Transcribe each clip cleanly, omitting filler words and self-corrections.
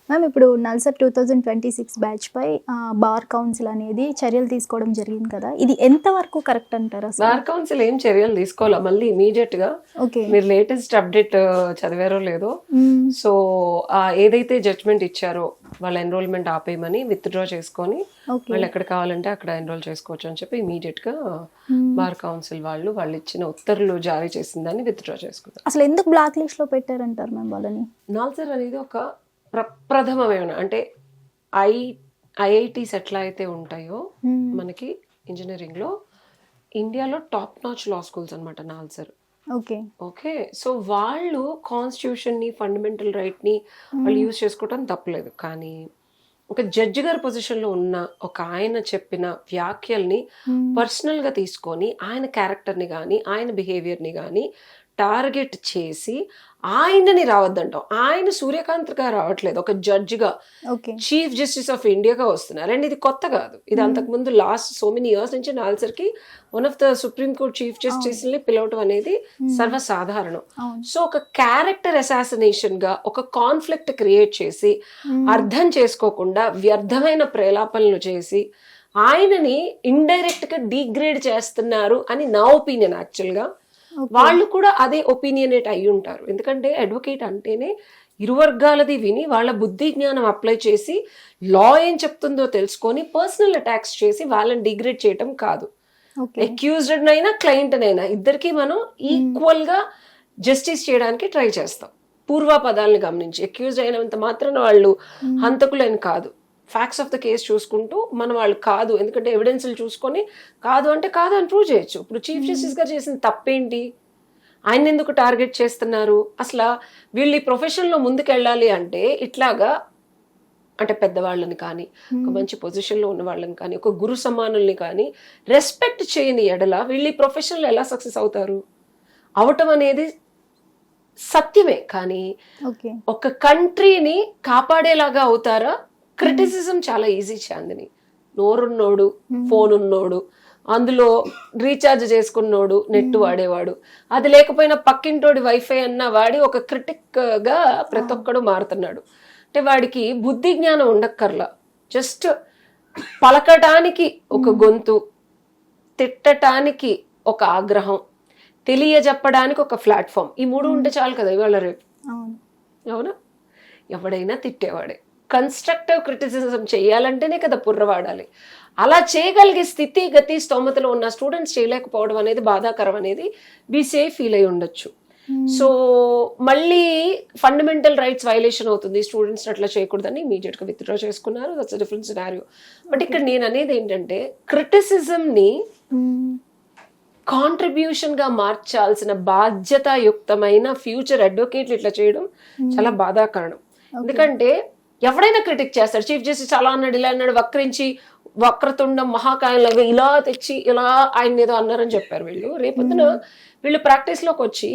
Ma'am ఇప్పుడు NALSAR 2026 బ్యాచ్పై bar council అనేది చర్యలు తీసుకోవడం జరిగింది కదా, ఇది ఎంతవరకు కరెక్ట్ అంటారు అసలు? బార్ కౌన్సిల్ ఏం చర్యలు తీసుకోవాలా మళ్ళీ ఇమీడియట్ గా? ఓకే. మీరు లేటెస్ట్ అప్డేట్ చదివారో లేదో, సో ఏదైతే జడ్జ్మెంట్ ఇచ్చారో వాళ్ళ ఎన్రోల్మెంట్ ఆపేయమని విత్డ్రా చేసుకొని వాళ్ళు ఎక్కడ కావాలంటే అక్కడ ఎన్రోల్ చేసుకోవచ్చు అని చెప్పి ఇమీడియట్ గా బార్ కౌన్సిల్ వాళ్ళు ఇచ్చిన ఉత్తర్వులు జారీ చేసిందని విత్డ్రా చేసుకున్నారు. అసలు ఎందుకు బ్లాక్ లిస్ట్ లో పెట్టారంటారు మ్యామ్ వాళ్ళని? నాల్సర్ అనేది ఒక ప్రప్రథమమైన అంటే ఐఐటీస్ ఎట్లా అయితే ఉంటాయో మనకి ఇంజనీరింగ్ లో ఇండియాలో టాప్ నాచ్ లా స్కూల్స్ అనమాట నాల్సర్. ఓకే ఓకే, సో వాళ్ళు కాన్స్టిట్యూషన్ ని ఫండమెంటల్ రైట్ ని వాళ్ళు యూజ్ చేసుకోవడం తప్పలేదు. కానీ ఒక జడ్జి గారి పొజిషన్ లో ఉన్న ఒక ఆయన చెప్పిన వ్యాఖ్యల్ని పర్సనల్ గా తీసుకొని ఆయన క్యారెక్టర్ ని కానీ ఆయన బిహేవియర్ ని కానీ టార్గెట్ చేసి ఆయనని రావద్దంటాం. ఆయన సూర్యకాంత్గా రావట్లేదు, ఒక జడ్జిగా చీఫ్ జస్టిస్ ఆఫ్ ఇండియాగా వస్తున్నారు. అండ్ ఇది కొత్త కాదు, ఇది అంతకుముందు లాస్ట్ సో మెనీ ఇయర్స్ నుంచి నాల్సర్కి one of the supreme court chief justice ని పిలవటం అనేది సర్వసాధారణం. సో ఒక క్యారెక్టర్ అసాసినేషన్ గా ఒక కాన్ఫ్లిక్ట్ క్రియేట్ చేసి అర్థం చేసుకోకుండా వ్యర్థమైన ప్రేలాపనలు చేసి ఆయనని ఇండైరెక్ట్ గా డిగ్రేడ్ చేస్తున్నారు అని నా ఒపీనియన్. యాక్చువల్గా వాళ్ళు కూడా అదే ఒపీనియనేట్ అయి ఉంటారు, ఎందుకంటే అడ్వకేట్ అంటేనే ఇరు వర్గాలది విని వాళ్ళ బుద్ధి జ్ఞానం అప్లై చేసి లా ఏం చెప్తుందో తెలుసుకొని పర్సనల్ అటాక్స్ చేసి వాళ్ళని డిగ్రేడ్ చేయటం కాదు. అక్యూజ్డ్ అయినా క్లయింట్ అయినా ఇద్దరికి మనం ఈక్వల్ గా జస్టిస్ చేయడానికి ట్రై చేస్తాం. పూర్వాపదాలను గమనించి అక్యూజ్డ్ అయినంత మాత్రాన వాళ్ళు హంతకులని కాదు, ఫ్యాక్ట్స్ ఆఫ్ ద కేసు చూసుకుంటూ మనం వాళ్ళు కాదు, ఎందుకంటే ఎవిడెన్స్లు చూసుకొని కాదు అంటే కాదు అని ప్రూవ్ చేయొచ్చు. ఇప్పుడు చీఫ్ జస్టిస్ గారు చేసిన తప్పేంటి? ఆయన ఎందుకు టార్గెట్ చేస్తున్నారు? అసలు వీళ్ళు ఈ ప్రొఫెషన్లో ముందుకెళ్ళాలి అంటే ఇట్లాగా అంటే పెద్దవాళ్ళని కానీ ఒక మంచి పొజిషన్లో ఉన్న వాళ్ళని కానీ ఒక గురు సమానుల్ని కానీ రెస్పెక్ట్ చేయని ఎడల వీళ్ళు ఈ ప్రొఫెషన్లో ఎలా సక్సెస్ అవుతారు? అవటం అనేది సత్యమే, కానీ ఒక కంట్రీని కాపాడేలాగా అవుతారా? క్రిటిసిజం చాలా ఈజీ చాందిని. నోరున్నోడు, ఫోన్ ఉన్నోడు, అందులో రీఛార్జ్ చేసుకున్నోడు, నెట్ వాడేవాడు, అది లేకపోయినా పక్కింటోడి వైఫై అన్న వాడి ఒక క్రిటిక్ గా ప్రతి ఒక్కడు మారుతున్నాడు. అంటే వాడికి బుద్ధి జ్ఞానం ఉండక్కర్లా, జస్ట్ పలకటానికి ఒక గొంతు, తిట్టటానికి ఒక ఆగ్రహం, తెలియజెప్పడానికి ఒక ప్లాట్ఫామ్, ఈ మూడు ఉంటే చాలు కదా ఇవాళ రేపు. అవునా? ఎవడైనా తిట్టేవాడే. కన్స్ట్రక్టివ్ క్రిటిసిజం చేయాలంటేనే కదా పుర్రవాడాలి. అలా చేయగలిగే స్థితి గతి స్తోమతలో ఉన్న స్టూడెంట్స్ చేయలేకపోవడం అనేది బాధాకరం అనేది బీసీఐ ఫీల్ అయి ఉండొచ్చు. సో మళ్ళీ ఫండమెంటల్ రైట్స్ వైలేషన్ అవుతుంది, స్టూడెంట్స్ అట్లా చేయకూడదని ఇమీడియట్ గా విత్డ్రా చేసుకున్నారు. That's different scenario. బట్ ఇక్కడ నేను అనేది ఏంటంటే క్రిటిసిజం ని కాంట్రిబ్యూషన్ గా మార్చాల్సిన బాధ్యతాయుక్తమైన ఫ్యూచర్ అడ్వకేట్లు ఇట్లా చేయడం చాలా బాధాకరణం. ఎందుకంటే ఎవడైనా క్రిటిక్ చేస్తాడు. చీఫ్ జస్టిస్ అలా అన్నాడు, ఇలా అన్నాడు, వక్రించి వక్రతుండం మహాకాయంలాగా ఇలా తెచ్చి ఇలా ఆయన ఏదో అన్నారని చెప్పారు వీళ్ళు. రేపొద్దున వీళ్ళు ప్రాక్టీస్ లోకి వచ్చి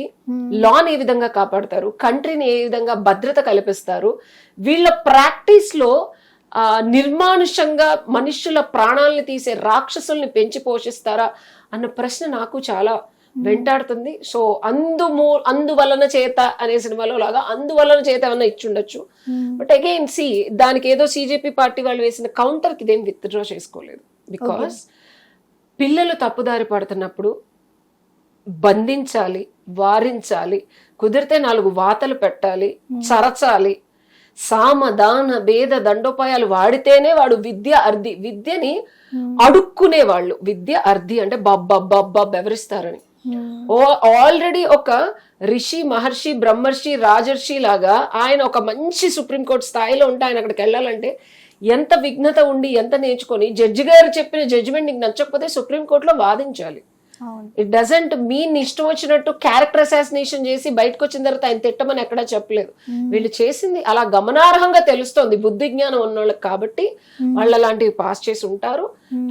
లాని ఏ విధంగా కాపాడతారు, కంట్రీని ఏ విధంగా భద్రత కల్పిస్తారు, వీళ్ళ ప్రాక్టీస్ లో నిర్మానుషంగా మనుష్యుల ప్రాణాలని తీసే రాక్షసుల్ని పెంచి పోషిస్తారా అన్న ప్రశ్న నాకు చాలా వెంటాడుతుంది. సో అందువలన చేత అనే సినిమాలో లాగా అందువలన చేత ఏమన్నా ఇచ్చుండొచ్చు. బట్ అగైన్ దానికి ఏదో సిజేపీ పార్టీ వాళ్ళు వేసిన కౌంటర్ కి ఇదేం విత్డ్రా చేసుకోలేదు. బికాస్ పిల్లలు తప్పుదారి పడుతున్నప్పుడు బంధించాలి, వారించాలి, కుదిరితే 4 వాతలు పెట్టాలి, చరచాలి, సామదాన భేద దండోపాయాలు వాడితేనే వాడు విద్య అర్ధి. విద్యని అడుక్కునే వాళ్ళు విద్య అర్ధి అంటే బబ్బబ్బబ్బ బెవరిస్తారని. ఆల్రెడీ ఒక ఋషి, మహర్షి, బ్రహ్మర్షి, రాజర్షి లాగా ఆయన ఒక మంచి సుప్రీంకోర్టు స్థాయిలో ఉంటే ఆయన అక్కడికి వెళ్ళాలంటే ఎంత విఘ్నత ఉండి ఎంత నేర్చుకొని జడ్జి గారు చెప్పిన జడ్జిమెంట్ నీకు నచ్చకపోతే సుప్రీంకోర్టులో వాదించాలి. ఇట్ డజంట్ మీన్ ఇష్టం వచ్చినట్టు క్యారెక్టర్ అసాసినేషన్ చేసి బయటకు వచ్చిన తర్వాత ఆయన తిట్టమని ఎక్కడా చెప్పలేదు. వీళ్ళు చేసింది అలా గమనార్హంగా తెలుస్తోంది బుద్ధి జ్ఞానం ఉన్న వాళ్ళకి, కాబట్టి వాళ్ళు అలాంటివి పాస్ చేసి ఉంటారు.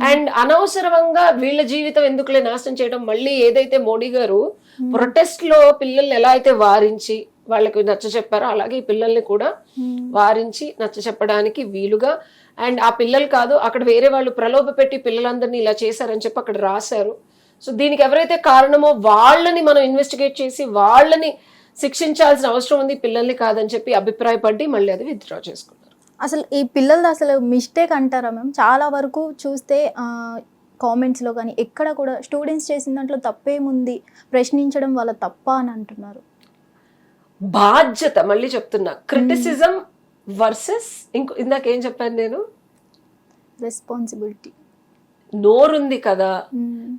అండ్ అనవసరంగా వీళ్ళ జీవితం ఎందుకులే నాశనం చేయడం. మళ్ళీ ఏదైతే మోడీ గారు ప్రొటెస్ట్ లో పిల్లల్ని ఎలా అయితే వారించి వాళ్ళకి నచ్చ చెప్పారో అలాగే ఈ పిల్లల్ని కూడా వారించి నచ్చ చెప్పడానికి వీలుగా, అండ్ ఆ పిల్లలు కాదు అక్కడ వేరే వాళ్ళు ప్రలోభ పెట్టి పిల్లలందరినీ ఇలా చేశారని చెప్పి అక్కడ రాశారు. సో దీనికి ఎవరైతే కారణమో వాళ్ళని మనం ఇన్వెస్టిగేట్ చేసి వాళ్ళని శిక్షించాల్సిన అవసరం ఉంది, పిల్లల్ని కాదని చెప్పి అభిప్రాయపడి మళ్ళీ అది విత్డ్రా చేసుకున్నారు. అసలు ఈ పిల్లలది అసలు మిస్టేక్ అంటారా మ్యామ్? చాలా వరకు చూస్తే కామెంట్స్లో కానీ ఎక్కడ కూడా స్టూడెంట్స్ చేసిన దాంట్లో తప్పేముంది, ప్రశ్నించడం వాళ్ళ తప్ప అని అంటున్నారు. బాధ్యత, మళ్ళీ చెప్తున్నా, క్రిటిసిజం వర్సెస్ ఇందాకేం చెప్పాను నేను, రెస్పాన్సిబిలిటీ. నోరుంది కదా,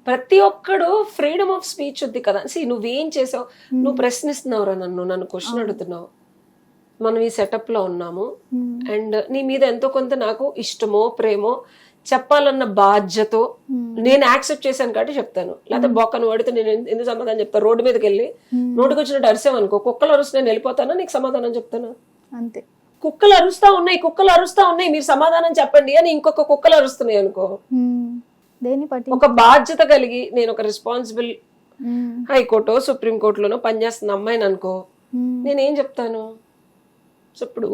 ప్రతి ఒక్కడు ఫ్రీడమ్ ఆఫ్ స్పీచ్ ఉంది కదా. నువ్వేం చేసావు, నువ్వు ప్రశ్నిస్తున్నావురా, నన్ను క్వశ్చన్ అడుగుతున్నావు, మనం ఈ సెటప్ లో ఉన్నాము అండ్ నీ మీద ఎంతో కొంత నాకు ఇష్టమో ప్రేమో చెప్పాలన్న బాధ్యతో నేను యాక్సెప్ట్ చేశాను కాబట్టి చెప్తాను. లేకపోతే బొక్కను పడితే నేను ఎందుకు సమాధానం చెప్తాను? రోడ్డు మీదకి వెళ్ళి నోటికి వచ్చినట్టు అరిసామనుకో, కుక్కలు అరుస్తే నేను వెళ్ళిపోతానా, నీకు సమాధానం చెప్తాను? అంతే. కుక్కలు అరుస్తా ఉన్నాయి, మీరు సమాధానం చెప్పండి అని ఇంకొక కుక్కలు అరుస్తున్నాయి అనుకో, దేని పట్టి ఒక బాధ్యత కలిగి నేను ఒక రెస్పాన్సిబుల్ హైకోర్టు సుప్రీంకోర్టులోనో పనిచేస్తున్న అమ్మాయిని అనుకో, నేనేం చెప్తాను? సో ఇప్పుడు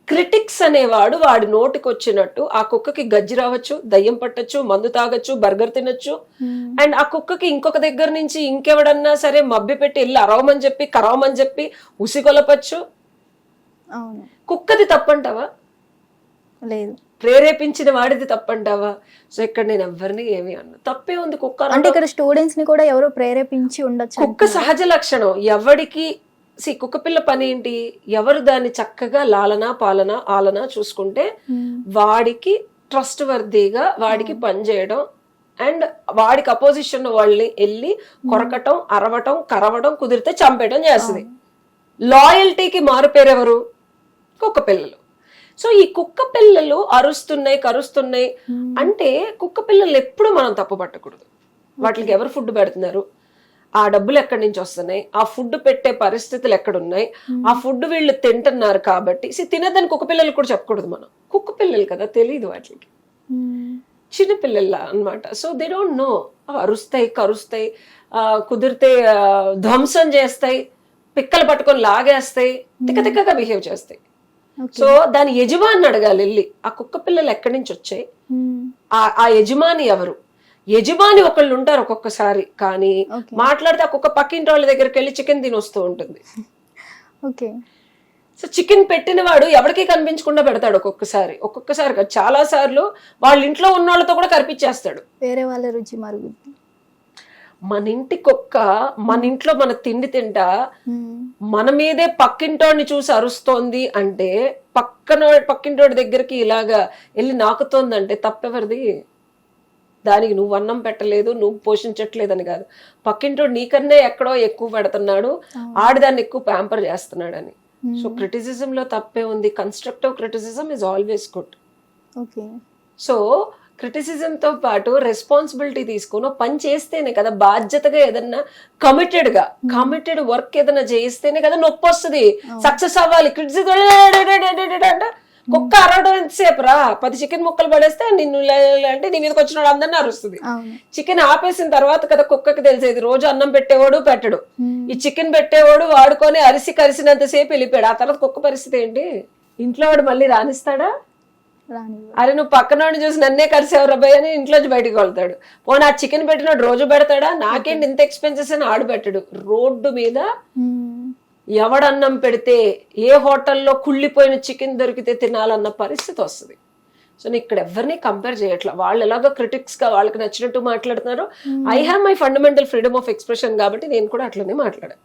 క్రిటిక్స్ అనేవాడు వాడి నోటికి వచ్చినట్టు ఆ కుక్కకి గజ్జి రావచ్చు, దయ్యం పట్టచ్చు, మందు తాగొచ్చు, బర్గర్ తినొచ్చు, అండ్ ఆ కుక్కకి ఇంకొక దగ్గర నుంచి ఇంకెవడన్నా సరే మభ్య పెట్టి వెళ్ళి అరవమని చెప్పి కరవమని చెప్పి ఉసిగొలపచ్చు. కుక్కది తప్పంటావా? లేదు. ప్రేరేపించిన వాడిది తప్పంటావా? సో ఇక్కడ నేను ఎవరిని ఏమి అన్నా, తప్పే ఉంది. కుక్క అంటే ఇక్కడ స్టూడెంట్స్ ని కూడా ఎవరో ప్రేరేపించి ఉండొచ్చు. కుక్క సహజ లక్షణం ఎవడికి, కుక్క పిల్ల పని ఏంటి, ఎవరు దాన్ని చక్కగా లాలన పాలన ఆలన చూసుకుంటే వాడికి ట్రస్ట్ వర్దీగా వాడికి పని చేయడం అండ్ వాడికి అపోజిషన్ వాళ్ళని వెళ్ళి కొరకటం, అరవటం, కరవడం, కుదిరితే చంపేయడం చేస్తుంది. లాయల్టీకి మారుపేరెవరు? కుక్క పిల్లలు. సో ఈ కుక్క పిల్లలు అరుస్తున్నాయి కరుస్తున్నాయి అంటే కుక్క పిల్లలు ఎప్పుడు మనం తప్పు పట్టకూడదు. వాటికి ఎవరు ఫుడ్ పెడుతున్నారు, ఆ డబ్బులు ఎక్కడి నుంచి వస్తున్నాయి, ఆ ఫుడ్ పెట్టే పరిస్థితులు ఎక్కడున్నాయి, ఆ ఫుడ్ వీళ్ళు తింటున్నారు కాబట్టి తినదని కుక్క పిల్లలు కూడా చెప్పకూడదు మనం. కుక్క పిల్లలు కదా, తెలియదు వాటికి, చిన్నపిల్లల అన్నమాట. So they don't know. అరుస్తాయి, కరుస్తాయి, కుదిరితే ధ్వంసం చేస్తాయి, పిక్కలు పట్టుకొని లాగేస్తాయి, తిక్కగా బిహేవ్ చేస్తాయి. సో దాని యజమాని అడగాలి వెళ్ళి, ఆ కుక్క పిల్లలు ఎక్కడి నుంచి వచ్చాయి, ఆ యజమాని ఎవరు? యజమాని ఒకళ్ళు ఉంటారు ఒక్కొక్కసారి, కానీ మాట్లాడితే ఆ కుక్క పక్కింటి వాళ్ళ దగ్గరికి వెళ్ళి చికెన్ తిని వస్తూ ఉంటుంది. సో చికెన్ పెట్టిన వాడు ఎవరికి కనిపించకుండా పెడతాడు ఒక్కొక్కసారి చాలా సార్లు వాళ్ళ ఇంట్లో ఉన్న వాళ్ళతో కూడా కనిపించేస్తాడు. వేరే వాళ్ళ రుచి మరుగుద్ది. మన ఇంటి కుక్క మన ఇంట్లో మన తిండి తింటా మన మీదే పక్కింటోడిని చూసి అరుస్తోంది అంటే, పక్కింటోడి దగ్గరికి ఇలాగా వెళ్ళి నాకుతోంది అంటే తప్పెవరిది? దానికి నువ్వు అన్నం పెట్టలేదు, నువ్వు పోషించట్లేదని కాదు, పక్కింటోడు నీకన్నా ఎక్కడో ఎక్కువ పెడుతున్నాడు, ఆడిదాన్ని ఎక్కువ ప్యాంపర్ చేస్తున్నాడని. సో క్రిటిసిజం లో తప్పే ఉంది. Constructive criticism is always good. So క్రిటిసిజంతో పాటు రెస్పాన్సిబిలిటీ తీసుకుని పని చేస్తేనే కదా, బాధ్యతగా ఏదన్నా కమిటెడ్ వర్క్ ఏదైనా చేస్తేనే కదా నొప్పి వస్తుంది, సక్సెస్ అవ్వాలి. క్రిటిసిజం అంటే కుక్క అరవడం ఎంతసేపు రా, 10 చికెన్ ముక్కలు పడేస్తే నిన్ను అంటే నీ మీదకి వచ్చిన అందరినీ అరుస్తుంది. చికెన్ ఆపేసిన తర్వాత కదా కుక్కకి తెలిసేది, రోజు అన్నం పెట్టేవాడు పెట్టడు, ఈ చికెన్ పెట్టేవాడు వాడుకొని కరిసినంతసేపు వెళ్ళిపోయాడు. ఆ తర్వాత కుక్క పరిస్థితి ఏంటి? ఇంట్లో వాడు మళ్ళీ రానిస్తాడా? అరే నువ్వు పక్కనోడిని చూసి నన్నే కలిసేవారు అబ్బాయి అని ఇంట్లోంచి బయటకు వెళ్తాడు. పోనీ ఆ చికెన్ పెట్టినోడు రోజు పెడతాడా? నాకేంటి ఇంత ఎక్స్పెన్సెస్ అని ఆడు పెట్టడు. రోడ్డు మీద ఎవడన్నం పెడితే, ఏ హోటల్లో కుళ్ళిపోయిన చికెన్ దొరికితే తినాలన్న పరిస్థితి వస్తుంది. సో నేను ఇక్కడ ఎవరిని కంపేర్ చేయట్లా. వాళ్ళు ఎలాగో క్రిటిక్స్ గా వాళ్ళకి నచ్చినట్టు మాట్లాడుతున్నారు. I have my fundamental freedom of expression కాబట్టి నేను కూడా అట్లనే మాట్లాడాను.